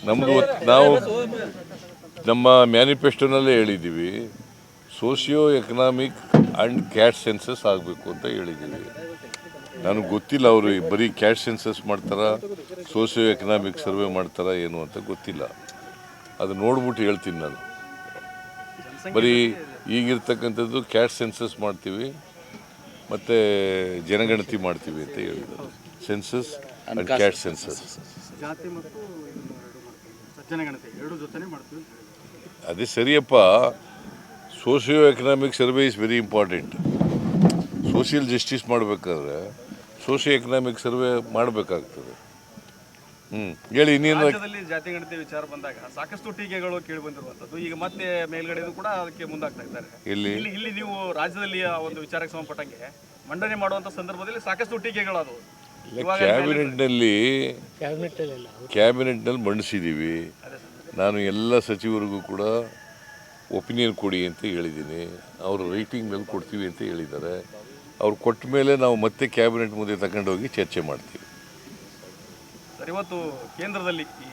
ನಮ್ಮದು ನಾವು ನಮ್ಮ ಮ್ಯಾನಿಫೆಸ್ಟೋನಲ್ಲೇ ಹೇಳಿದ್ದೀವಿ, socio economic and caste census ಆಗಬೇಕು ಅಂತ ಹೇಳಿದ್ದೀವಿ. ನನಗೆ ಗೊತ್ತಿಲ್ಲ ಅವರು ಬರೀ ಕ್ಯಾಟ್ ಸೆನ್ಸಸ್ ಮಾಡ್ತಾರಾ, ಸೋಷಿಯೋ ಎಕನಾಮಿಕ್ ಸರ್ವೆ ಮಾಡ್ತಾರಾ ಏನು ಅಂತ ಗೊತ್ತಿಲ್ಲ. ಅದು ನೋಡ್ಬಿಟ್ಟು ಹೇಳ್ತೀನಿ ನಾನು. ಬರೀ ಈಗಿರ್ತಕ್ಕಂಥದ್ದು ಕ್ಯಾಟ್ ಸೆನ್ಸಸ್ ಮಾಡ್ತೀವಿ ಮತ್ತು ಜನಗಣತಿ ಮಾಡ್ತೀವಿ ಅಂತ ಹೇಳಿದ್ದಾರೆ. ಸೆನ್ಸಸ್ ಆ್ಯಂಡ್ ಕ್ಯಾಟ್ ಸೆನ್ಸಸ್ ಅದೇ ಸರಿಯಪ್ಪ. Socio economic survey is very important. Social justice ಮಾಡಬೇಕಾದ್ರೆ ಸೋಷಿಯೋ ಎಕನಾಮಿಕ್ ಸರ್ವೆ ಮಾಡಬೇಕಾಗ್ತದೆ. ಹೇಳಿ ಇನ್ನೇನು. ರಾಜ್ಯದಲ್ಲಿ ಜಾತಿ ಗಣತಿ ವಿಚಾರ ಬಂದಾಗ ಸಾಕಷ್ಟು ಟೀಕೆಗಳು ಕೇಳಿ ಬಂದಿರುವಂತದ್ದು, ಈಗ ಮತ್ತೆ ಮೇಲ್ಗಡೆಯೂ ಕೂಡ ಅದಕ್ಕೆ ಮುಂದಾಗ್ತಾ ಇದ್ದಾರೆ. ಇಲ್ಲಿ ನೀವು ರಾಜ್ಯದಲ್ಲಿ ಒಂದು ವಿಚಾರಕ್ಕೆ ಸಂಬಂಧಪಟ್ಟಂಗೆ ಮಂಡನೆ ಮಾಡುವಂತ ಸಂದರ್ಭದಲ್ಲಿ ಸಾಕಷ್ಟು ಟೀಕೆಗಳು ಅದು ಕ್ಯಾಬಿನೆಟ್ನಲ್ಲಿ ಮಂಡಿಸಿದ್ದೀವಿ. ನಾನು ಎಲ್ಲ ಸಚಿವರಿಗೂ ಕೂಡ ಒಪಿನಿಯನ್ ಕೊಡಿ ಅಂತ ಹೇಳಿದ್ದೀನಿ. ಅವರು ರೈಟಿಂಗ್ನಲ್ಲಿ ಕೊಡ್ತೀವಿ ಅಂತ ಹೇಳಿದ್ದಾರೆ. ಅವ್ರು ಕೊಟ್ಟ ಮೇಲೆ ನಾವು ಮತ್ತೆ ಕ್ಯಾಬಿನೆಟ್ ಮುಂದೆ ತಗೊಂಡೋಗಿ ಚರ್ಚೆ ಮಾಡ್ತೀವಿ. ಸರ್, ಇವತ್ತು ಕೇಂದ್ರದಲ್ಲಿ ಈ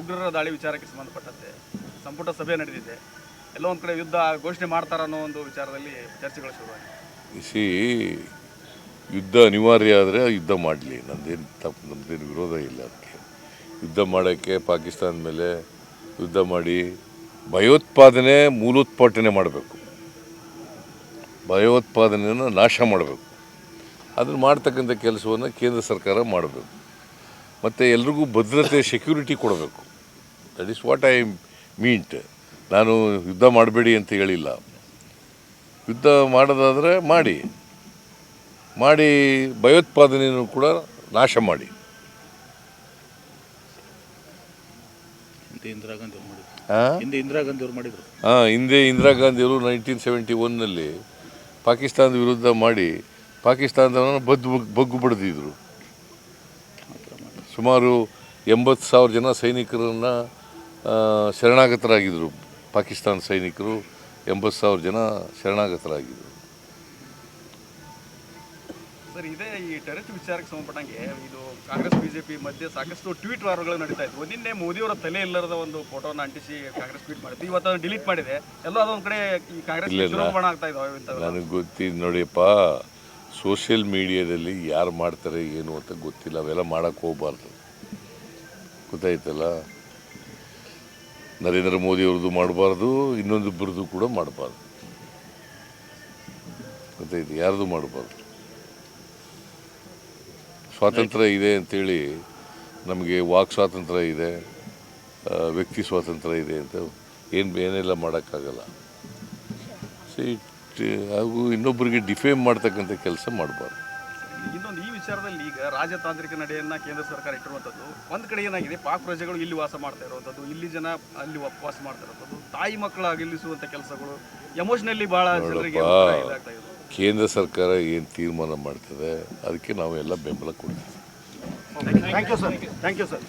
ಉಗ್ರರ ದಾಳಿ ವಿಚಾರಕ್ಕೆ ಸಂಬಂಧಪಟ್ಟಂತೆ ಸಂಪುಟ ಸಭೆ ನಡೆದಿದೆ. ಎಲ್ಲ ಒಂದು ಕಡೆ ಯುದ್ಧ ಘೋಷಣೆ ಮಾಡ್ತಾರ ಅನ್ನೋ ಒಂದು ವಿಚಾರದಲ್ಲಿ ಚರ್ಚೆಗಳು ಶುರುವಾಗಿದೆ. ಯುದ್ಧ ಅನಿವಾರ್ಯ ಆದರೆ ಯುದ್ಧ ಮಾಡಲಿ, ನಮ್ಮದೇನು ವಿರೋಧ ಇಲ್ಲ. ಅದಕ್ಕೆ ಯುದ್ಧ ಮಾಡೋಕ್ಕೆ ಪಾಕಿಸ್ತಾನದ ಮೇಲೆ ಯುದ್ಧ ಮಾಡಿ ಭಯೋತ್ಪಾದನೆ ಮೂಲೋತ್ಪಾಟನೆ ಮಾಡಬೇಕು, ಭಯೋತ್ಪಾದನೆಯನ್ನು ನಾಶ ಮಾಡಬೇಕು. ಅದನ್ನು ಮಾಡ್ತಕ್ಕಂಥ ಕೆಲಸವನ್ನು ಕೇಂದ್ರ ಸರ್ಕಾರ ಮಾಡಬೇಕು. ಮತ್ತು ಎಲ್ರಿಗೂ ಭದ್ರತೆ, ಸೆಕ್ಯೂರಿಟಿ ಕೊಡಬೇಕು. That is what I meant. ನಾನು ಯುದ್ಧ ಮಾಡಬೇಡಿ ಅಂತ ಹೇಳಿಲ್ಲ. ಯುದ್ಧ ಮಾಡೋದಾದರೆ ಮಾಡಿ ಭಯೋತ್ಪಾದನೆಯನ್ನು ಕೂಡ ನಾಶ ಮಾಡಿ. ಹಿಂದೆ ಇಂದಿರಾ ಗಾಂಧಿಯವರು 1971ನಲ್ಲಿ ಪಾಕಿಸ್ತಾನದ ವಿರುದ್ಧ ಮಾಡಿ ಪಾಕಿಸ್ತಾನದವರನ್ನು ಬಗ್ಗು ಬಡಿದಿದ್ರು. ಸುಮಾರು 80,000 ಜನ ಸೈನಿಕರನ್ನು ಶರಣಾಗತರಾಗಿದ್ದರು. ಪಾಕಿಸ್ತಾನ ಸೈನಿಕರು 80,000 ಜನ ಶರಣಾಗತರಾಗಿದ್ದರು. ಸರ್, ಇದೇ ಈ ಟೆರರಿಸ್ಟ್ ವಿಚಾರಕ್ಕೆ ಸಂಬಂಧಪಟ್ಟಂಗೆ ಇದು ಕಾಂಗ್ರೆಸ್ ಬಿಜೆಪಿ ಮಧ್ಯೆ ಸಾಕಷ್ಟು ಟ್ವೀಟ್ ವಾರಗಳು ನಡೀತಾ ಇದ್ವು. ನಿನ್ನೆ ಮೋದಿಯವರ ತಲೆ ಇಲ್ಲರದ ಒಂದು ಫೋಟೋನ ಅಂಟಿಸಿ ಕಾಂಗ್ರೆಸ್ ಟ್ವೀಟ್ ಮಾಡಿತ್ತು. ಇವತ್ತು ಅದನ್ನು ಡಿಲೀಟ್ ಮಾಡಿದೆ. ಎಲ್ಲೋ ಅದೊಂದು ಕಡೆ ಈ ಕಾಂಗ್ರೆಸ್ ಚುನಾವಣೆ ಆಗ್ತಾ ಇದ್ದಾವೆ. ನನಗೆ ಗೊತ್ತಿದ್ದು ನೋಡಿಯಪ್ಪ, ಸೋಷಿಯಲ್ ಮೀಡಿಯಾದಲ್ಲಿ ಯಾರು ಮಾಡ್ತಾರೆ ಏನು ಅಂತ ಗೊತ್ತಿಲ್ಲ. ಅವೆಲ್ಲ ಮಾಡೋಕ್ಕೆ ಹೋಗ್ಬಾರ್ದು, ಗೊತ್ತಾಯ್ತಲ್ಲ. ನರೇಂದ್ರ ಮೋದಿಯವ್ರದ್ದು ಮಾಡಬಾರ್ದು, ಇನ್ನೊಂದಿಬ್ಬರದ್ದು ಕೂಡ ಮಾಡಬಾರ್ದು, ಗೊತ್ತಾಯ್ತು. ಯಾರ್ದು ಮಾಡಬಾರ್ದು. ಸ್ವಾತಂತ್ರ್ಯ ಇದೆ ಅಂಥೇಳಿ, ನಮಗೆ ವಾಕ್ ಸ್ವಾತಂತ್ರ್ಯ ಇದೆ, ವ್ಯಕ್ತಿ ಸ್ವಾತಂತ್ರ್ಯ ಇದೆ ಅಂತ ಏನೆಲ್ಲ ಮಾಡೋಕ್ಕಾಗಲ್ಲ. ಹಾಗೂ ಇನ್ನೊಬ್ಬರಿಗೆ ಡಿಫೇಮ್ ಮಾಡ್ತಕ್ಕಂಥ ಕೆಲಸ ಮಾಡಬಾರ್ದು. ಇನ್ನೊಂದು ಈ ವಿಚಾರದಲ್ಲಿ ಈಗ ರಾಜತಾಂತ್ರಿಕ ನಡೆಯನ್ನು ಕೇಂದ್ರ ಸರ್ಕಾರ ಇಟ್ಟಿರುವಂಥದ್ದು. ಒಂದು ಕಡೆ ಏನಾಗಿದೆ, ಪಾಕ್ ಪ್ರಜೆಗಳು ಇಲ್ಲಿ ವಾಸ ಮಾಡ್ತಾ ಇರುವಂಥದ್ದು, ಇಲ್ಲಿ ಜನ ಅಲ್ಲಿ ವಾಸ ಮಾಡ್ತಾ ಇರುವಂಥದ್ದು, ತಾಯಿ ಮಕ್ಕಳ ಗೆಲ್ಲಿಸುವಂಥ ಕೆಲಸಗಳು ಎಮೋಷನಲಿ ಭಾಳ ಜನರಿಗೆ ಇದಾಗ್ತಾ ಇದೆ. ಕೇಂದ್ರ ಸರ್ಕಾರ ಏನು ತೀರ್ಮಾನ ಮಾಡ್ತದೆ ಅದಕ್ಕೆ ನಾವು ಎಲ್ಲ ಬೆಂಬಲ ಕೊಡ್ತೀವಿ. Thank you sir.